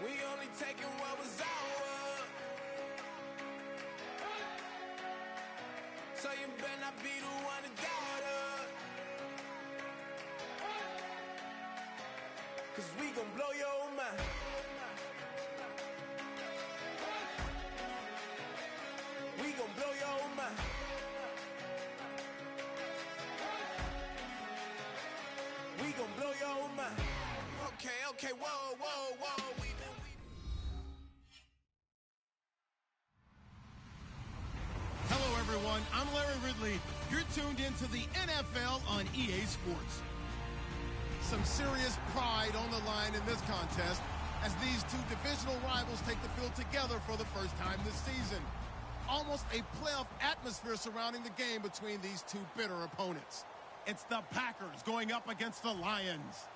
We only taking what was ours. So you better not be the one to doubt us. 'Cause we gon' blow your mind. We gon' blow your mind. We gon' blow your mind. Okay, whoa. Hello, everyone. I'm Larry Ridley. You're tuned into the NFL on EA Sports. Some serious pride on the line in this contest as these two divisional rivals take the field together for the first time this season. Almost a playoff atmosphere surrounding the game between these two bitter opponents. It's the Packers going up against the Lions.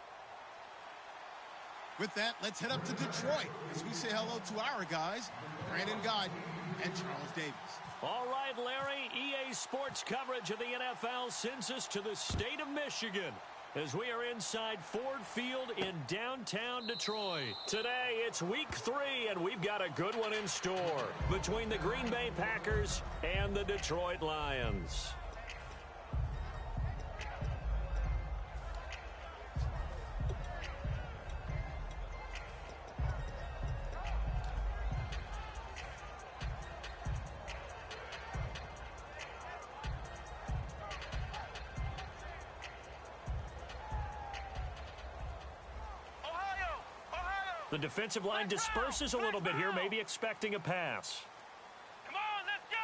With that, let's head up to Detroit as we say hello to our guys, Brandon Guyton and Charles Davis. All right, Larry, EA Sports coverage of the NFL sends us to the state of Michigan as we are inside Ford Field in downtown Detroit. Today, it's week 3, and we've got a good one in store between the Green Bay Packers and the Detroit Lions. The defensive line disperses a little bit here, maybe expecting a pass. Come on, let's go!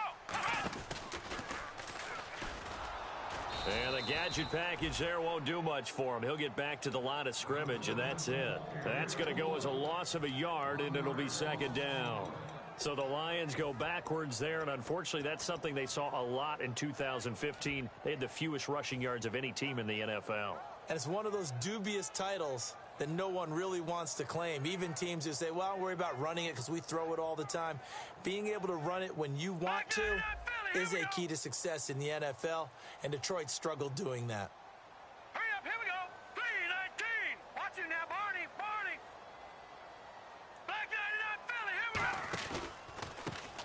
And the gadget package there won't do much for him. He'll get back to the line of scrimmage, and that's it. That's going to go as a loss of a yard, and it'll be second down. So the Lions go backwards there, and unfortunately that's something they saw a lot in 2015. They had the fewest rushing yards of any team in the NFL. And it's one of those dubious titles that no one really wants to claim. Even teams who say, well, don't worry about running it because we throw it all the time. Being able to run it when you want to is a key to success in the NFL, and Detroit struggled doing that. Hurry up, here we go. 3-19. Watch it now, Barney. Black 99 Philly, here we go.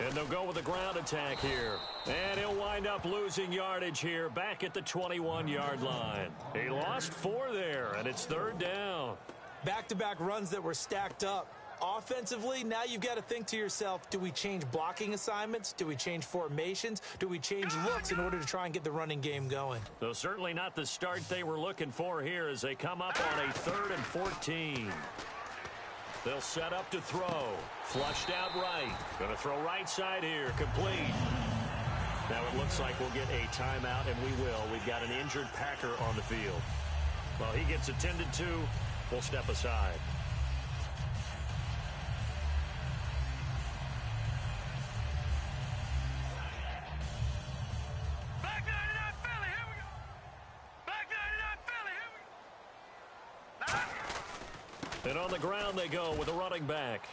And they'll go with a ground attack here. And he'll wind up losing yardage here back at the 21-yard line. He lost 4 there, and it's third down. Back-to-back runs that were stacked up. Offensively, now you've got to think to yourself, do we change blocking assignments? Do we change formations? Do we change looks in order to try and get the running game going? Though certainly not the start they were looking for here as they come up on a 3rd and 14. They'll set up to throw. Flushed out right. Going to throw right side here. Complete. Now it looks like we'll get a timeout, and we will. We've got an injured Packer on the field. Well, he gets attended to. We'll step aside. Black 99 Philly, here we go. Black 99 Philly, here we go. And on the ground they go with a running back.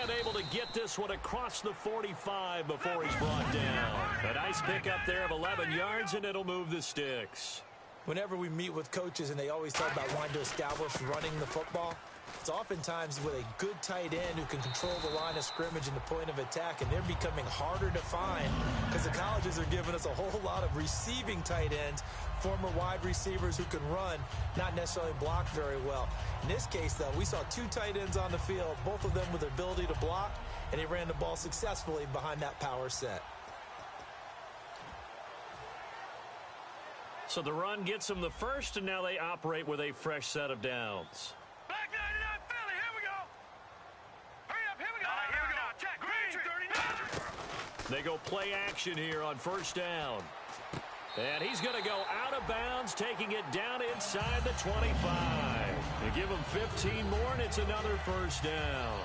And able to get this one across the 45 before he's brought down. A nice pickup there of 11 yards, and it'll move the sticks. Whenever we meet with coaches and they always talk about wanting to establish running the football, it's oftentimes with a good tight end who can control the line of scrimmage and the point of attack, and they're becoming harder to find because the colleges are giving us a whole lot of receiving tight ends, former wide receivers who can run, not necessarily block very well. In this case, though, we saw 2 tight ends on the field, both of them with the ability to block, and he ran the ball successfully behind that power set. So the run gets them the first, and now they operate with a fresh set of downs. Black 99 Philly, here we go. Hurry up, here we go. Here we go. Check. Green 39. They go play action here on first down. And he's going to go out of bounds, taking it down inside the 25. They give him 15 more, and it's another first down.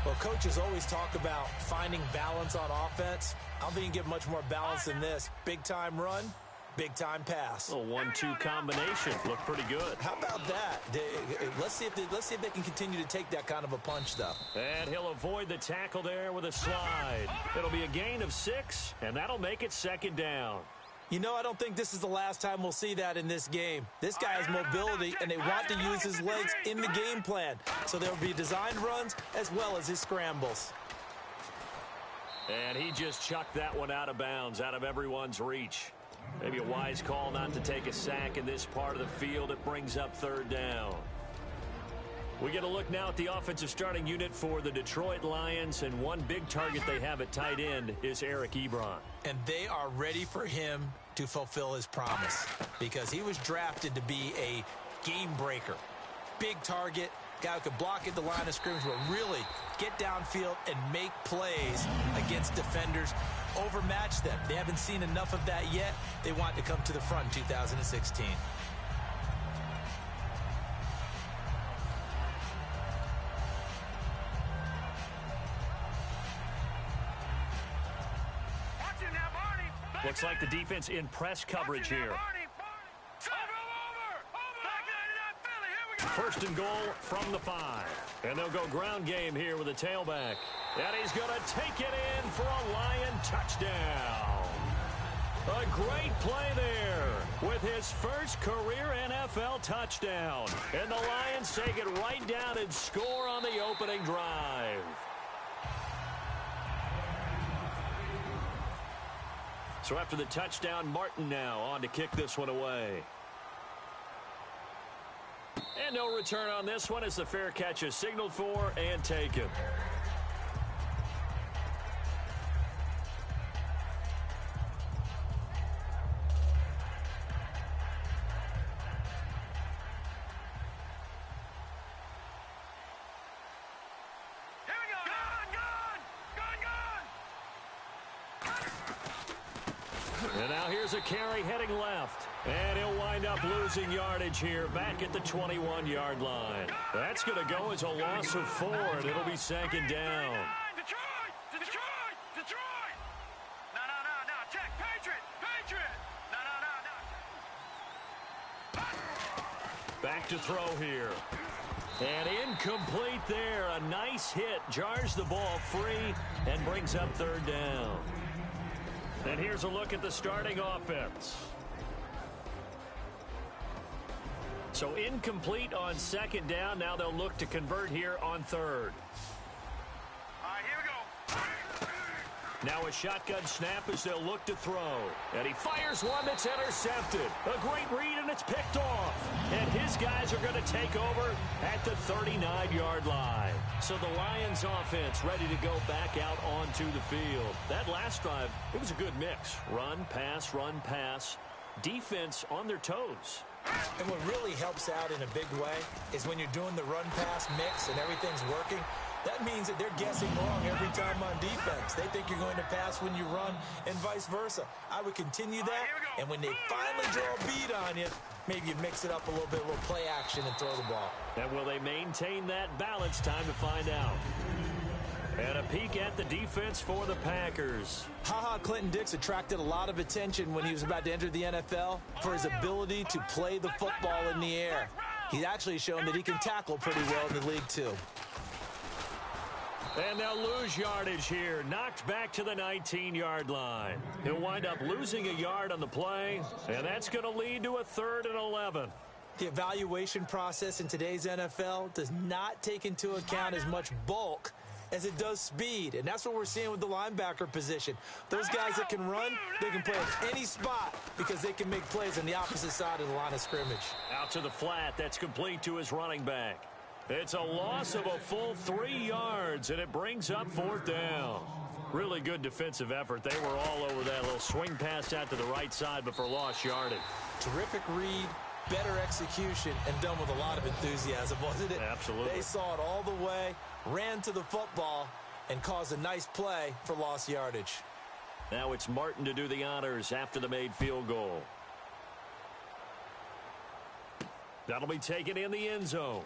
Well, coaches always talk about finding balance on offense. I don't think you can get much more balance than this. Big-time run, big-time pass. A 1-2 combination. Looked pretty good. How about that? Let's see if they can continue to take that kind of a punch, though. And he'll avoid the tackle there with a slide. It'll be a gain of 6, and that'll make it second down. You know, I don't think this is the last time we'll see that in this game. This guy has mobility, and they want to use his legs in the game plan. So there will be designed runs as well as his scrambles. And he just chucked that one out of bounds, out of everyone's reach. Maybe a wise call not to take a sack in this part of the field. It brings up third down. We get a look now at the offensive starting unit for the Detroit Lions, and one big target they have at tight end is Eric Ebron. And they are ready for him to fulfill his promise because he was drafted to be a game breaker. Big target, guy who could block at the line of scrimmage, but really get downfield and make plays against defenders, overmatch them. They haven't seen enough of that yet. They want to come to the front in 2016. Looks like the defense in press coverage here. First and goal from the 5. And they'll go ground game here with a tailback. And he's going to take it in for a Lion touchdown. A great play there with his first career NFL touchdown. And the Lions take it right down and score on the opening drive. So after the touchdown, Martin now on to kick this one away. And no return on this one as the fair catch is signaled for and taken. And now here's a carry heading left. And he'll wind up losing yardage here back at the 21-yard line. That's going to go as a loss of 4, and it'll be second down. Detroit! No, check. Patriot! No. Back to throw here. And incomplete there. A nice hit. Jars the ball free and brings up third down. And here's a look at the starting offense. So incomplete on second down. Now they'll look to convert here on third. All right, here we go. Now a shotgun snap as they'll look to throw. And he fires one that's intercepted. A great read, and it's picked off. And his guys are going to take over at the 39-yard line. So the Lions offense ready to go back out onto the field. That last drive, it was a good mix. Run, pass. Defense on their toes. And what really helps out in a big way is when you're doing the run-pass mix and everything's working, that means that they're guessing wrong every time on defense. They think you're going to pass when you run and vice versa. I would continue that, and when they finally draw a beat on you, maybe you mix it up a little bit, a little play action and throw the ball. And will they maintain that balance? Time to find out. And a peek at the defense for the Packers. Clinton Dix attracted a lot of attention when he was about to enter the NFL for his ability to play the football in the air. He's actually shown that he can tackle pretty well in the league, too. And they'll lose yardage here. Knocked back to the 19-yard line. He'll wind up losing a yard on the play, and that's going to lead to a 3rd and 11. The evaluation process in today's NFL does not take into account as much bulk as it does speed, and that's what we're seeing with the linebacker position. Those guys that can run, they can play at any spot because they can make plays on the opposite side of the line of scrimmage. Out to the flat. That's complete to his running back. It's a loss of a full 3 yards, and it brings up 4th down. Really good defensive effort. They were all over that little swing pass out to the right side, but for lost yardage. Terrific read, better execution, and done with a lot of enthusiasm, wasn't it? Absolutely. They saw it all the way, ran to the football, and caused a nice play for lost yardage. Now it's Martin to do the honors after the made field goal. That'll be taken in the end zone.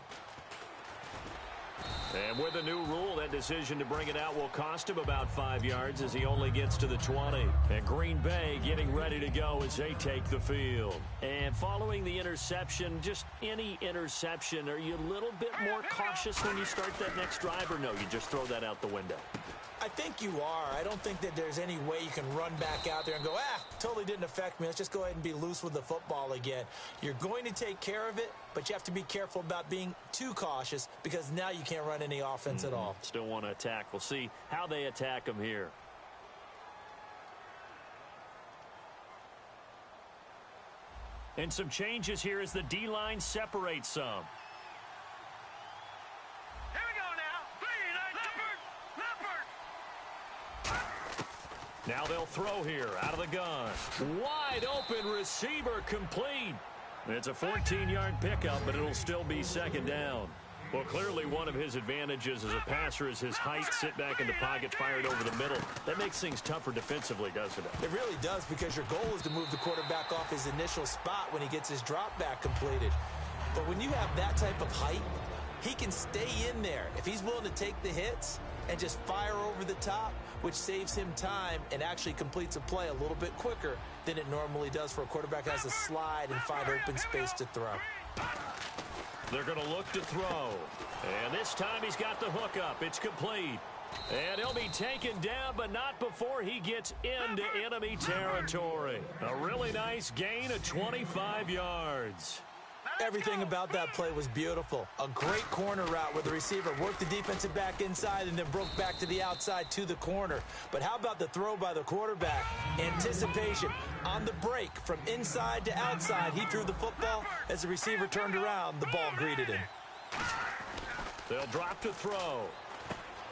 And with the new rule, that decision to bring it out will cost him about 5 yards as he only gets to the 20. And Green Bay getting ready to go as they take the field. And following the interception, just any interception, are you a little bit more cautious when you start that next drive, or no, you just throw that out the window? I think you are. I don't think that there's any way you can run back out there and go, totally didn't affect me. Let's just go ahead and be loose with the football again. You're going to take care of it, but you have to be careful about being too cautious because now you can't run any offense at all. Still want to attack. We'll see how they attack him here. And some changes here as the D-line separates some. Here we go now. Leopard. Now they'll throw here out of the gun. Wide open receiver complete. It's a 14-yard pickup, but it'll still be second down. Well, clearly one of his advantages as a passer is his height. Sit back in the pocket, fired over the middle. That makes things tougher defensively, doesn't it? It really does, because your goal is to move the quarterback off his initial spot when he gets his drop back completed. But when you have that type of height, he can stay in there. If he's willing to take the hits and just fire over the top, which saves him time and actually completes a play a little bit quicker than it normally does for a quarterback that has to slide and find open space to throw. They're going to look to throw. And this time he's got the hook up. It's complete. And he'll be taken down, but not before he gets into enemy territory. A really nice gain of 25 yards. Everything about that play was beautiful. A great corner route where the receiver worked the defensive back inside and then broke back to the outside to the corner. But how about the throw by the quarterback? Anticipation on the break from inside to outside. He threw the football. As the receiver turned around, the ball greeted him. They'll drop to throw.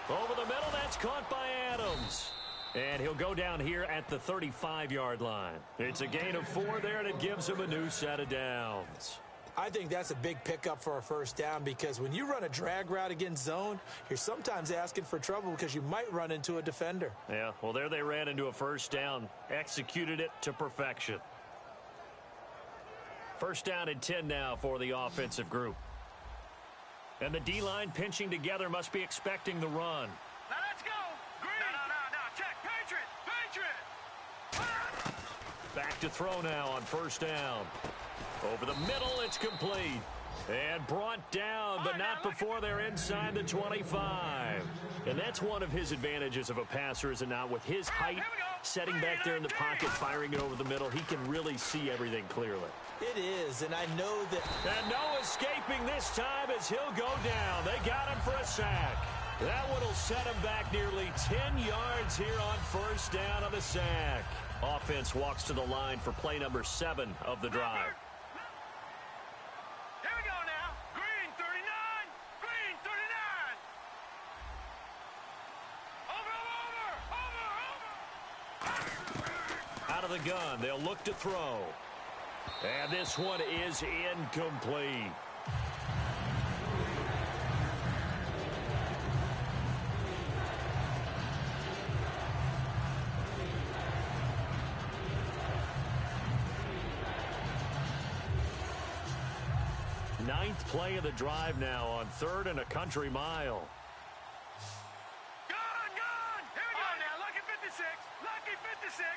Over the middle, that's caught by Adams. And he'll go down here at the 35-yard line. It's a gain of 4 there, and it gives him a new set of downs. I think that's a big pickup for a first down, because when you run a drag route against zone, you're sometimes asking for trouble because you might run into a defender. Yeah, well, there they ran into a first down, executed it to perfection. First down and 10 now for the offensive group. And the D-line pinching together must be expecting the run. Now let's go. Green. No. Check. Patriot. Back to throw now on first down. Over the middle, it's complete. And brought down, but not before they're inside the 25. And that's one of his advantages of a passer, is it not? With his height, setting back there in the pocket, firing it over the middle, he can really see everything clearly. It is, and I know that... And no escaping this time as he'll go down. They got him for a sack. That one will set him back nearly 10 yards here on first down on the sack. Offense walks to the line for play number 7 of the drive. Here we go now. Green 39. Green 39. Over. Out of the gun, they'll look to throw. And this one is incomplete. Ninth play of the drive now on 3rd and a country mile. Gone. Here we go now. Lucky 56. Lucky 56.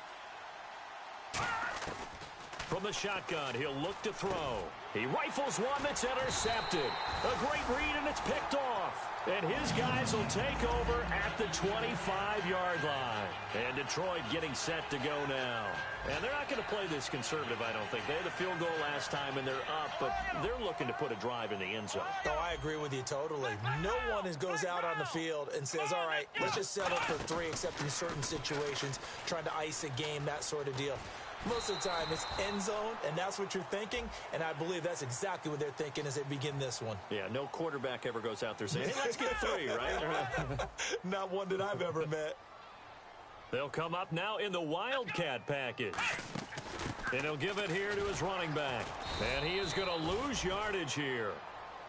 From the shotgun, he'll look to throw. He rifles one that's intercepted. A great read, and it's picked off. And his guys will take over at the 25-yard line. And Detroit getting set to go now. And they're not going to play this conservative, I don't think. They had the field goal last time, and they're up, but they're looking to put a drive in the end zone. Oh, I agree with you totally. No one goes out on the field and says, all right, let's just settle for 3, except in certain situations, trying to ice a game, that sort of deal. Most of the time, it's end zone, and that's what you're thinking, and I believe that's exactly what they're thinking as they begin this one. Yeah, no quarterback ever goes out there saying, hey, let's get 3, right? Not one that I've ever met. They'll come up now in the Wildcat package. And he'll give it here to his running back. And he is going to lose yardage here.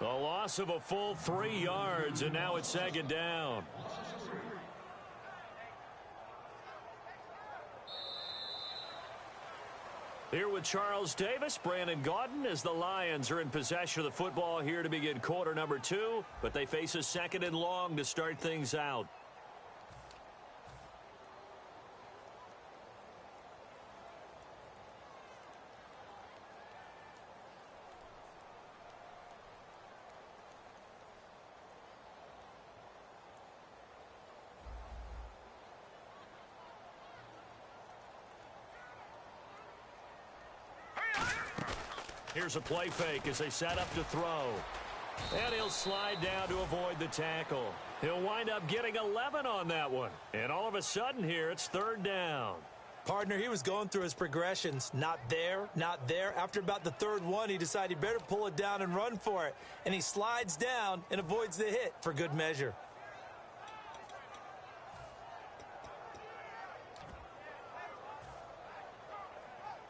A loss of a full 3 yards, and now it's second down. Here with Charles Davis, Brandon Gaudin, as the Lions are in possession of the football here to begin quarter number 2, but they face a 2nd and long to start things out. Here's a play fake as they set up to throw. And he'll slide down to avoid the tackle. He'll wind up getting 11 on that one. And all of a sudden here, it's third down. Partner, he was going through his progressions. Not there, not there. After about the third one, he decided he better pull it down and run for it. And he slides down and avoids the hit for good measure.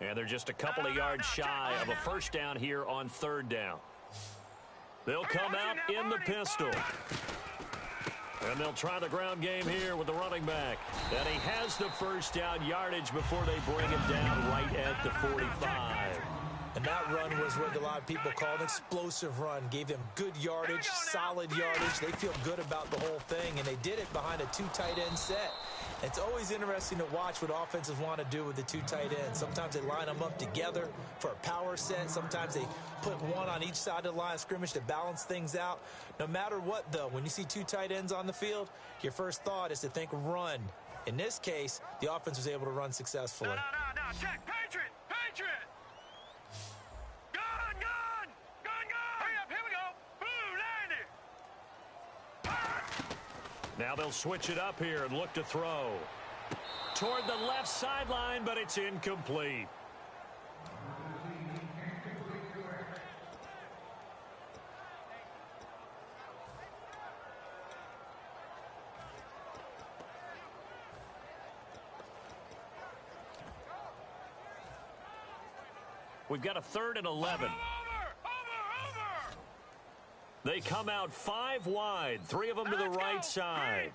And they're just a couple of yards shy of a first down here on third down. They'll come out in the pistol. And they'll try the ground game here with the running back. And he has the first down yardage before they bring him down right at the 45. And that run was what a lot of people call an explosive run. Gave them good yardage, solid yardage. They feel good about the whole thing, and they did it behind a two tight end set. It's always interesting to watch what offenses want to do with the two tight ends. Sometimes they line them up together for a power set. Sometimes they put one on each side of the line of scrimmage to balance things out. No matter what, though, when you see two tight ends on the field, your first thought is to think run. In this case, the offense was able to run successfully. No, check. Patriot! Gun! Hurry up, here we go. Boom, landed. Now they'll switch it up here and look to throw. Toward the left sideline, but it's incomplete. We've got a 3rd and 11. Over! They come out 5 wide, 3 of them to the right side.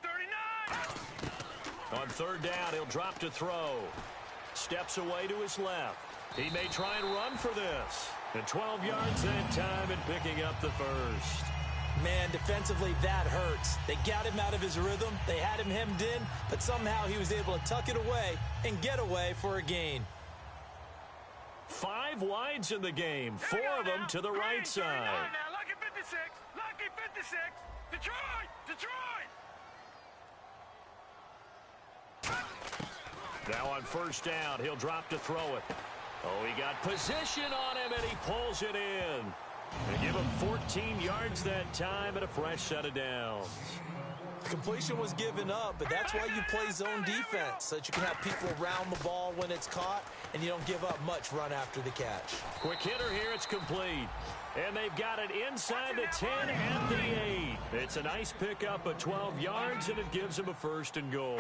39. On third down, he'll drop to throw. Steps away to his left. He may try and run for this. And 12 yards that time and picking up the first. Man, defensively, that hurts. They got him out of his rhythm. They had him hemmed in, but somehow he was able to tuck it away and get away for a gain. 5 wides in the game, 4 of them to the right side. Now, lucky 56. Detroit. Now on first down, he'll drop to throw it. Oh, he got position on him, and he pulls it in. They give him 14 yards that time and a fresh set of downs. Completion was given up, but that's why you play zone defense, so that you can have people around the ball when it's caught, and you don't give up much run after the catch. Quick hitter here, it's complete. And they've got it inside the 10 and the 8. It's a nice pickup of 12 yards, and it gives them a 1st and goal.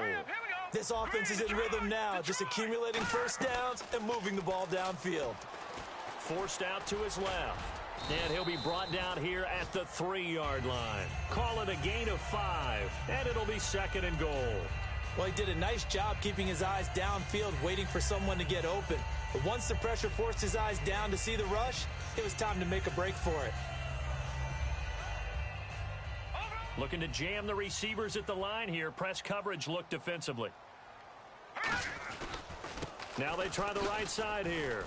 This offense is in rhythm now, just accumulating first downs and moving the ball downfield. Forced out to his left. And he'll be brought down here at the 3-yard line. Call it a gain of 5, and it'll be 2nd and goal. Well, he did a nice job keeping his eyes downfield, waiting for someone to get open. But once the pressure forced his eyes down to see the rush, it was time to make a break for it. Looking to jam the receivers at the line here. Press coverage look defensively. Now they try the right side here.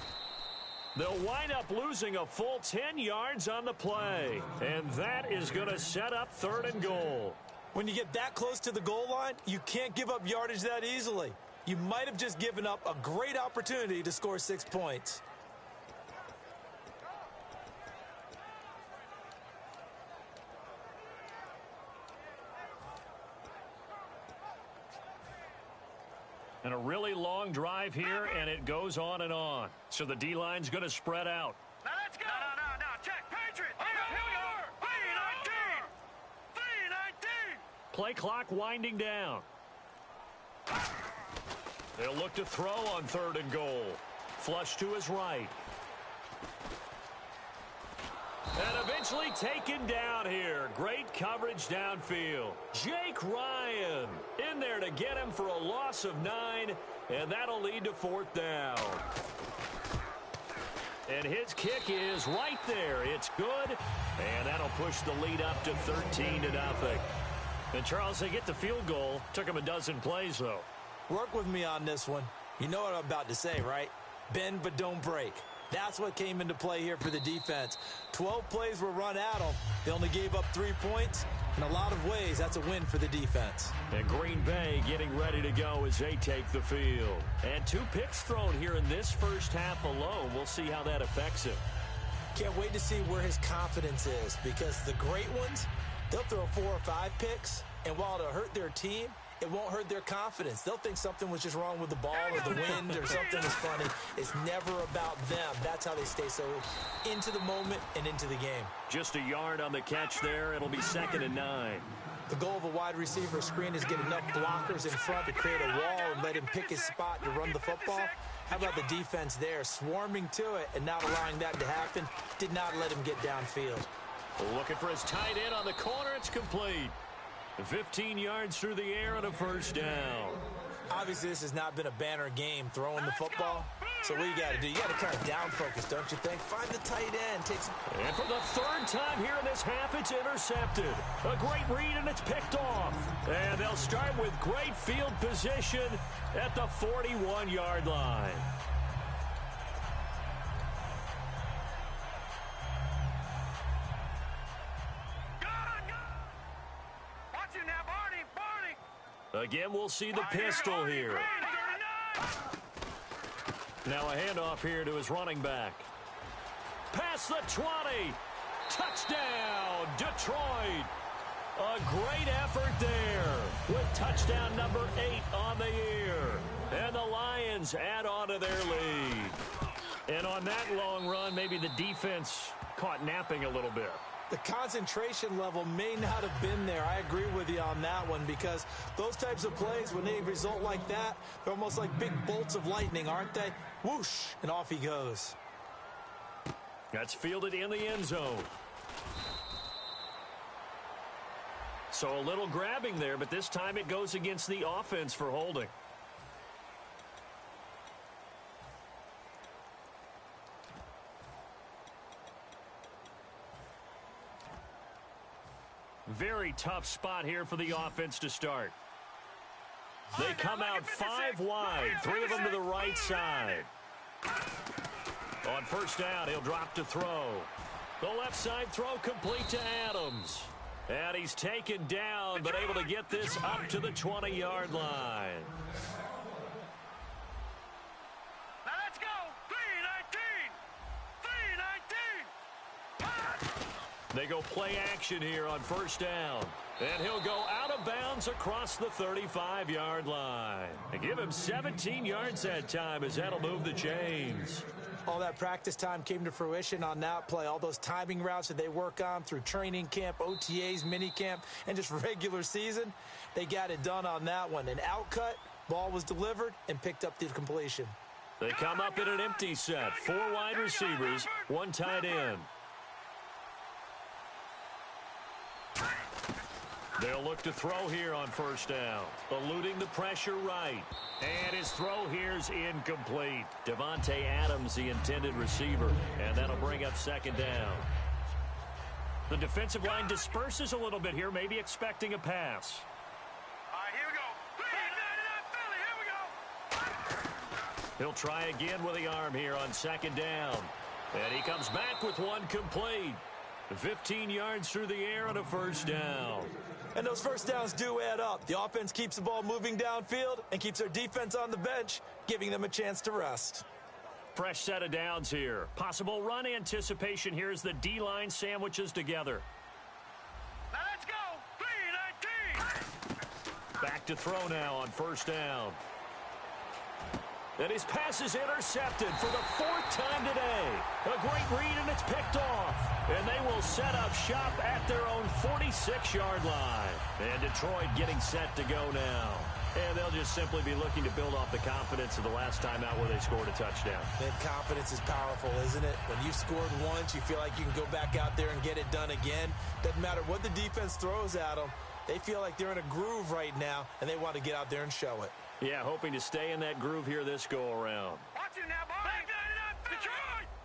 They'll wind up losing a full 10 yards on the play. And that is going to set up 3rd and goal. When you get that close to the goal line, you can't give up yardage that easily. You might have just given up a great opportunity to score 6 points. And a really long drive here, and it goes on and on. So the D-line's going to spread out. Now let's go. No. Check. Patriot. Here we go. 3-19. Play clock winding down. They'll look to throw on 3rd and goal. Flush to his right. And eventually taken down here. Great coverage downfield. Jake Ryan in there to get him for a loss of 9, and that'll lead to 4th down. And his kick is right there. It's good, and that'll push the lead up to 13-0. And Charles, they get the field goal. Took him a dozen plays, though. Work with me on this one. You know what I'm about to say, right? Bend but don't break. That's what came into play here for the defense. 12 plays were run at them. They only gave up 3 points. In a lot of ways, that's a win for the defense. And Green Bay getting ready to go as they take the field. And 2 picks thrown here in this first half alone. We'll see how that affects it. Can't wait to see where his confidence is, because the great ones, they'll throw 4 or 5 picks, and while it'll hurt their team, it won't hurt their confidence. They'll think something was just wrong with the ball or the wind or something is funny. It's never about them. That's how they stay so into the moment and into the game. Just a yard on the catch there. It'll be 2nd and 9. The goal of a wide receiver screen is get enough blockers in front to create a wall and let him pick his spot to run the football. How about the defense there, swarming to it and not allowing that to happen? Did not let him get downfield. Looking for his tight end on the corner. It's complete. 15 yards through the air and a first down. Obviously, this has not been a banner game throwing the football. So what you got to do, you got to kind of down focus, don't you think? Find the tight end. And for the 3rd time here in this half, it's intercepted. A great read, and it's picked off. And they'll start with great field position at the 41-yard line. Again, we'll see the pistol here. Now a handoff here to his running back. Past the 20. Touchdown, Detroit. A great effort there with touchdown number 8 on the year. And the Lions add on to their lead. And on that long run, maybe the defense caught napping a little bit. The concentration level may not have been there. I agree with you on that one, because those types of plays, when they result like that, they're almost like big bolts of lightning, aren't they? Whoosh, and off he goes. That's fielded in the end zone. So a little grabbing there, but this time it goes against the offense for holding. Very tough spot here for the offense to start. They come out 5 wide, 3 of them to the right side. On first down, he'll drop to throw. The left side throw complete to Adams. And he's taken down, but able to get this up to the 20-yard line. Now let's go. 3-19. They go play action here on first down. And he'll go out of bounds across the 35-yard line. And give him 17 yards that time, as that'll move the chains. All that practice time came to fruition on that play. All those timing routes that they work on through training camp, OTAs, minicamp, and just regular season, they got it done on that one. An outcut, ball was delivered, and picked up the completion. They come up in an empty set. 4 wide receivers, 1 tight end. They'll look to throw here on first down. Eluding the pressure right. And his throw here's incomplete. Devontae Adams, the intended receiver. And that'll bring up second down. The defensive line disperses a little bit here, maybe expecting a pass. All right, here we go. 3-99 Philly, here we go. He'll try again with the arm here on second down. And he comes back with one complete. 15 yards through the air and a first down. And those first downs do add up. The offense keeps the ball moving downfield and keeps their defense on the bench, giving them a chance to rest. Fresh set of downs here. Possible run anticipation here as the D-line sandwiches together. Now let's go. 3-19. Back to throw now on first down. And his pass is intercepted for the 4th time today. A great read, and it's picked off. And they will set up shop at their own 46-yard line. And Detroit getting set to go now. And they'll just simply be looking to build off the confidence of the last time out where they scored a touchdown. And confidence is powerful, isn't it? When you've scored once, you feel like you can go back out there and get it done again. Doesn't matter what the defense throws at them. They feel like they're in a groove right now, and they want to get out there and show it. Yeah, hoping to stay in that groove here this go-around. Watch him now, boy.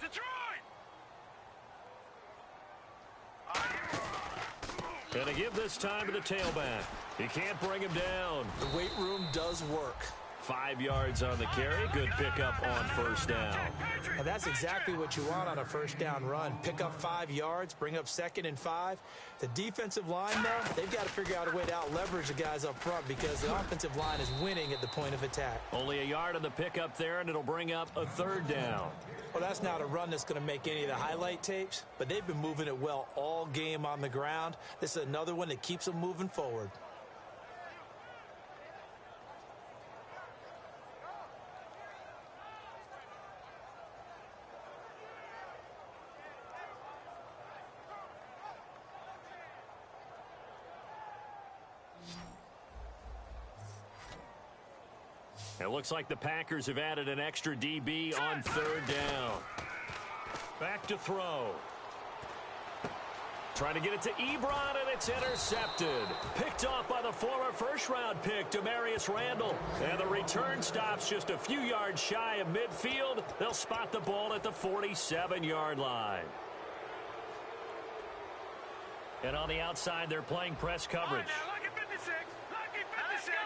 Detroit! And to give this time to the tailback. He can't bring him down. The weight room does work. 5 yards on the carry. Good pickup on first down. Now that's exactly what you want on a first down run. Pick up 5 yards, bring up 2nd and 5. The defensive line, though, they've got to figure out a way to out-leverage the guys up front because the offensive line is winning at the point of attack. Only a yard on the pickup there, and it'll bring up a 3rd down. Well, that's not a run that's going to make any of the highlight tapes, but they've been moving it well all game on the ground. This is another one that keeps them moving forward. It looks like the Packers have added an extra DB on 3rd down. Back to throw. Trying to get it to Ebron, and it's intercepted. Picked off by the former first-round pick, Demarius Randall. And the return stops just a few yards shy of midfield. They'll spot the ball at the 47-yard line. And on the outside, they're playing press coverage. Lucky 56. Lucky 56.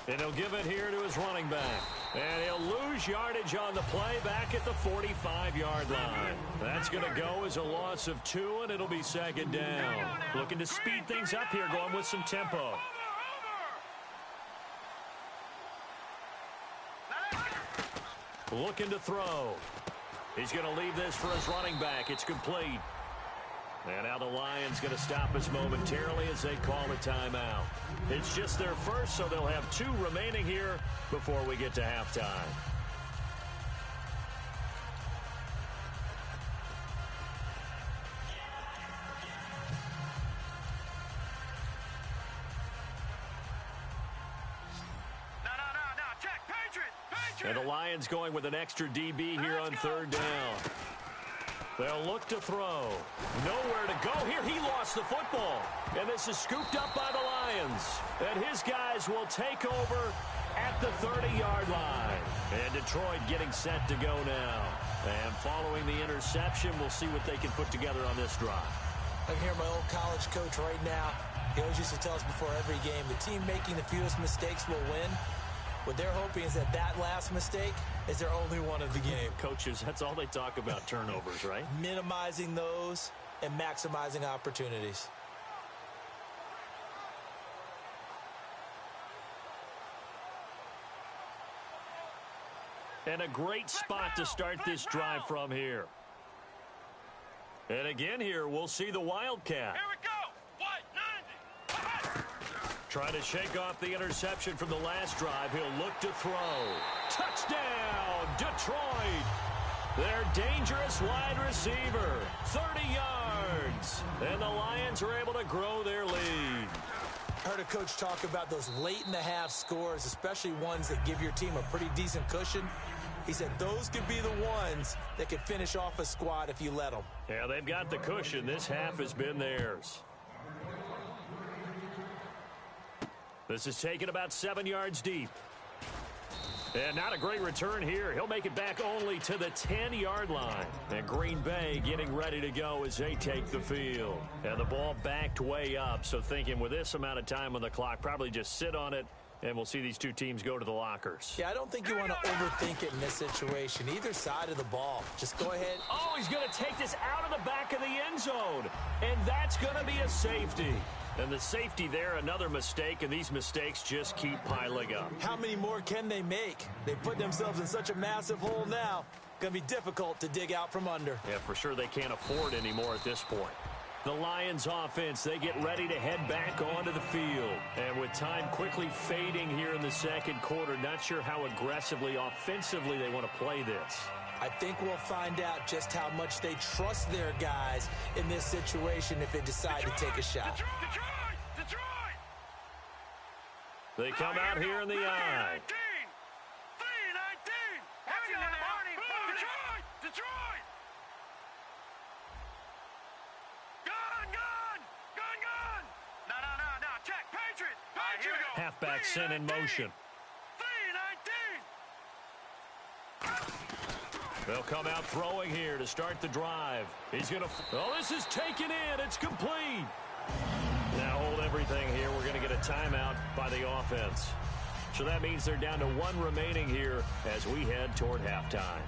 And he'll give it here to his running back. And he'll lose yardage on the play back at the 45-yard line. That's going to go as a loss of 2, and it'll be 2nd down. Looking to speed things up here, going with some tempo. Looking to throw. He's going to leave this for his running back. It's complete. And now the Lions going to stop us momentarily as they call a timeout. It's just their first, so they'll have 2 remaining here before we get to halftime. No. Check. Patriot. And the Lions going with an extra DB here on 3rd down. They'll look to throw. Nowhere to go here. He lost the football. And this is scooped up by the Lions. And his guys will take over at the 30-yard line. And Detroit getting set to go now. And following the interception, we'll see what they can put together on this drive. I can hear my old college coach right now. He always used to tell us before every game, the team making the fewest mistakes will win. What they're hoping is that last mistake is their only one of the game. Coaches, that's all they talk about, turnovers, right? Minimizing those and maximizing opportunities. And a great spot to start this drive from here. And again here, we'll see the Wildcat. Here we go. White 90. Trying to shake off the interception from the last drive. He'll look to throw. Touchdown, Detroit. Their dangerous wide receiver. 30 yards. And the Lions are able to grow their lead. I heard a coach talk about those late-in-the-half scores, especially ones that give your team a pretty decent cushion. He said those could be the ones that could finish off a squad if you let them. Yeah, they've got the cushion. This half has been theirs. This is taken about 7 yards deep. And not a great return here. He'll make it back only to the 10-yard line. And Green Bay getting ready to go as they take the field. And the ball backed way up. So thinking with this amount of time on the clock, probably just sit on it. And we'll see these two teams go to the lockers. Yeah, I don't think you want to overthink it in this situation. Either side of the ball. Just go ahead. Oh, he's going to take this out of the back of the end zone. And that's going to be a safety. And the safety there, another mistake, and these mistakes just keep piling up. How many more can they make? They put themselves in such a massive hole now. Going to be difficult to dig out from under. Yeah, for sure they can't afford anymore at this point. The Lions offense, they get ready to head back onto the field. And with time quickly fading here in the second quarter, not sure how aggressively, offensively they want to play this. I think we'll find out just how much they trust their guys in this situation if they decide to take a shot. Detroit! They come out here in the eye. 3-19! Detroit! Gun! No. Check. Patriot! Here we go. Halfback sent in motion. 3-19! They'll come out throwing here to start the drive. He's going to... Oh, this is taken in. It's complete. Now hold everything here, we're going to get a timeout by the offense. So that means they're down to 1 remaining here as we head toward halftime.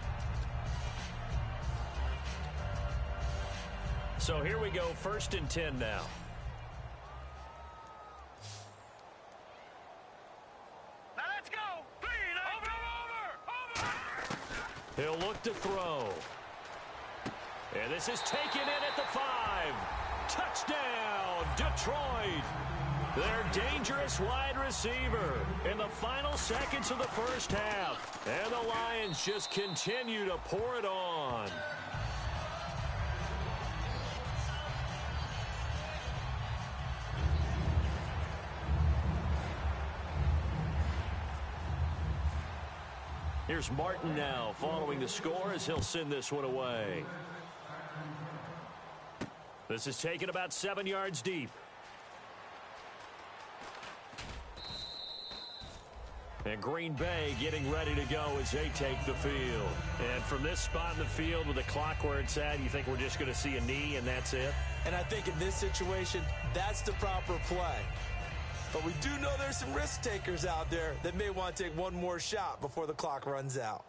So here we go, 1st and 10 now. Now let's go. 3, over. He'll look to throw. And this is taken in at the 5. Touchdown, Detroit. Their dangerous wide receiver in the final seconds of the first half. And the Lions just continue to pour it on. Here's Martin now following the score as he'll send this one away. This is taken about 7 yards deep. And Green Bay getting ready to go as they take the field. And from this spot in the field with the clock where it's at, you think we're just going to see a knee and that's it? And I think in this situation, that's the proper play. But we do know there's some risk takers out there that may want to take one more shot before the clock runs out.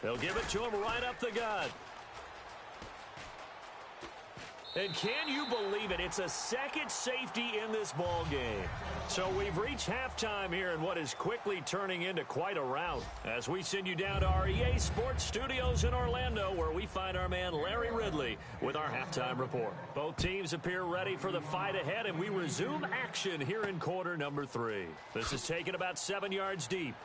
They'll give it to him right up the gut. And can you believe it? It's a second safety in this ball game. So we've reached halftime here in what is quickly turning into quite a rout as we send you down to our EA Sports Studios in Orlando where we find our man Larry Ridley with our halftime report. Both teams appear ready for the fight ahead, and we resume action here in quarter number 3. This is taken about 7 yards deep.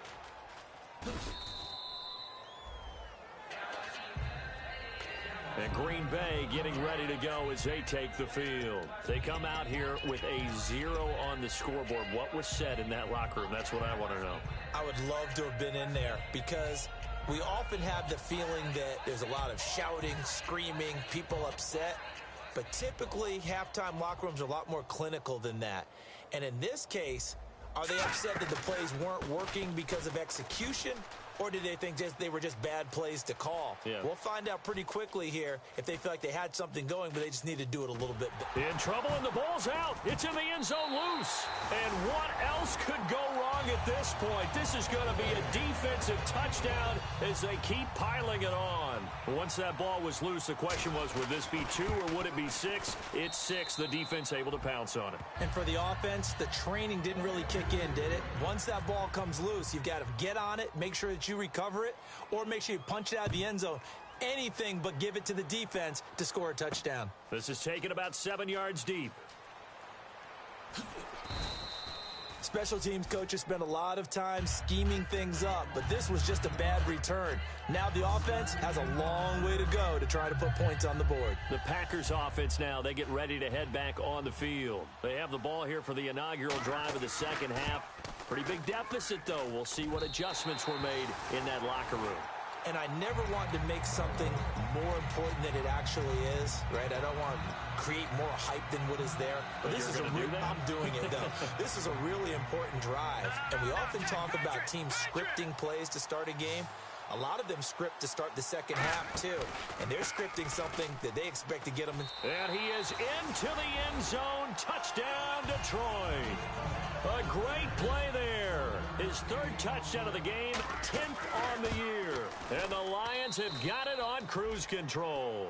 And Green Bay getting ready to go as they take the field. They come out here with a 0 on the scoreboard. What was said in that locker room? That's what I want to know. I would love to have been in there because we often have the feeling that there's a lot of shouting, screaming, people upset. But typically, halftime locker rooms are a lot more clinical than that. And in this case, are they upset that the plays weren't working because of execution? Or did they think they were just bad plays to call? Yeah. We'll find out pretty quickly here if they feel like they had something going, but they just need to do it a little bit better. In trouble, and the ball's out. It's in the end zone loose. And what else could go wrong at this point? This is going to be a defensive touchdown as they keep piling it on. Once that ball was loose, the question was, would this be 2 or would it be 6? It's 6. The defense able to pounce on it. And for the offense, the training didn't really kick in, did it? Once that ball comes loose, you've got to get on it, make sure that you recover it, or make sure you punch it out of the end zone. Anything but give it to the defense to score a touchdown. This is taken about 7 yards deep. Special teams coaches spend a lot of time scheming things up, but this was just a bad return. Now the offense has a long way to go to try to put points on the board. The Packers offense now, they get ready to head back on the field. They have the ball here for the inaugural drive of the second half. Pretty big deficit, though. We'll see what adjustments were made in that locker room. And I never want to make something more important than it actually is, right? I don't want to create more hype than what is there. But this is I'm doing it, though. This is a really important drive. And we often talk about teams scripting plays to start a game. A lot of them script to start the second half, too. And they're scripting something that they expect to get them in. And he is into the end zone. Touchdown, Detroit. A great play there. His 3rd touchdown of the game, 10th on the year. And the Lions have got it on cruise control.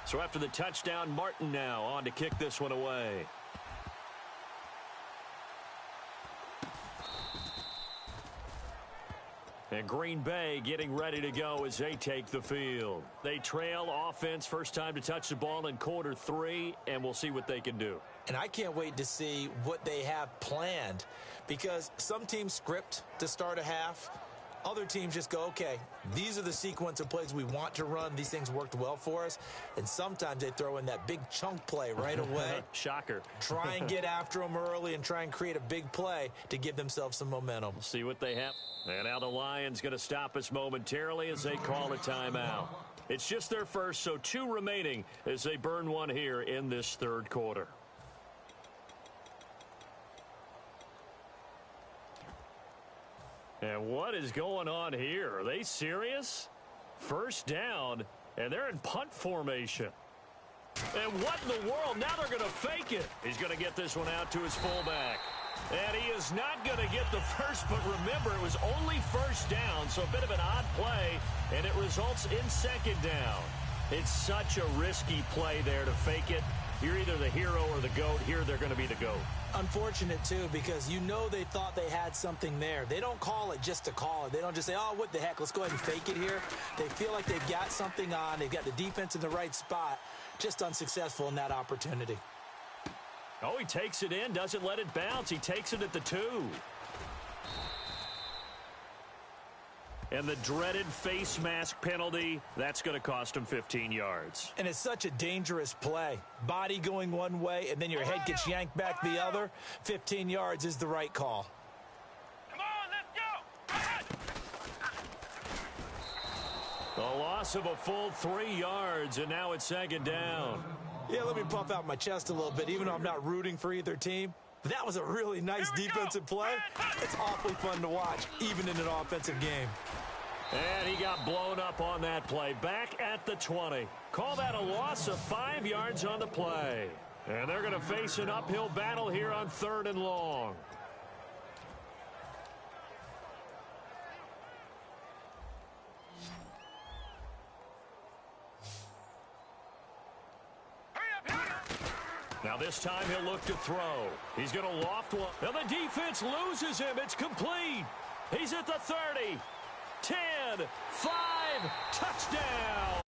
So after the touchdown, Martin now on to kick this one away. And Green Bay getting ready to go as they take the field. They trail offense, first time to touch the ball in quarter 3, and we'll see what they can do. And I can't wait to see what they have planned, because some teams script to start a half. Other teams just go, okay, these are the sequence of plays we want to run. These things worked well for us. And sometimes they throw in that big chunk play right away. Shocker. Try and get after them early and try and create a big play to give themselves some momentum. See what they have. And now the Lions going to stop us momentarily as they call a timeout. It's just their first, so 2 remaining as they burn one here in this third quarter. And what is going on here? Are they serious? First down, and they're in punt formation. And what in the world? Now they're going to fake it. He's going to get this one out to his fullback. And he is not going to get the first, but remember, it was only first down, so a bit of an odd play, and it results in second down. It's such a risky play there to fake it. You're either the hero or the GOAT. Here, they're going to be the GOAT. Unfortunate, too, because you know they thought they had something there. They don't call it just to call it. They don't just say, oh, what the heck, let's go ahead and fake it here. They feel like they've got something on. They've got the defense in the right spot. Just unsuccessful in that opportunity. Oh, he takes it in, doesn't let it bounce. He takes it at the 2. And the dreaded face mask penalty, that's going to cost him 15 yards. And it's such a dangerous play. Body going one way, and then your head gets yanked back the other. 15 yards is the right call. Come on, let's go. A loss of a full 3 yards, and now it's second down. Yeah, let me puff out my chest a little bit, even though I'm not rooting for either team. But that was a really nice defensive play. It's awfully fun to watch, even in an offensive game. And he got blown up on that play. Back at the 20. Call that a loss of 5 yards on the play. And they're going to face an uphill battle here on 3rd and long. Now this time he'll look to throw. He's going to loft one. Now the defense loses him. It's complete. He's at the 30. 10, 5, touchdown.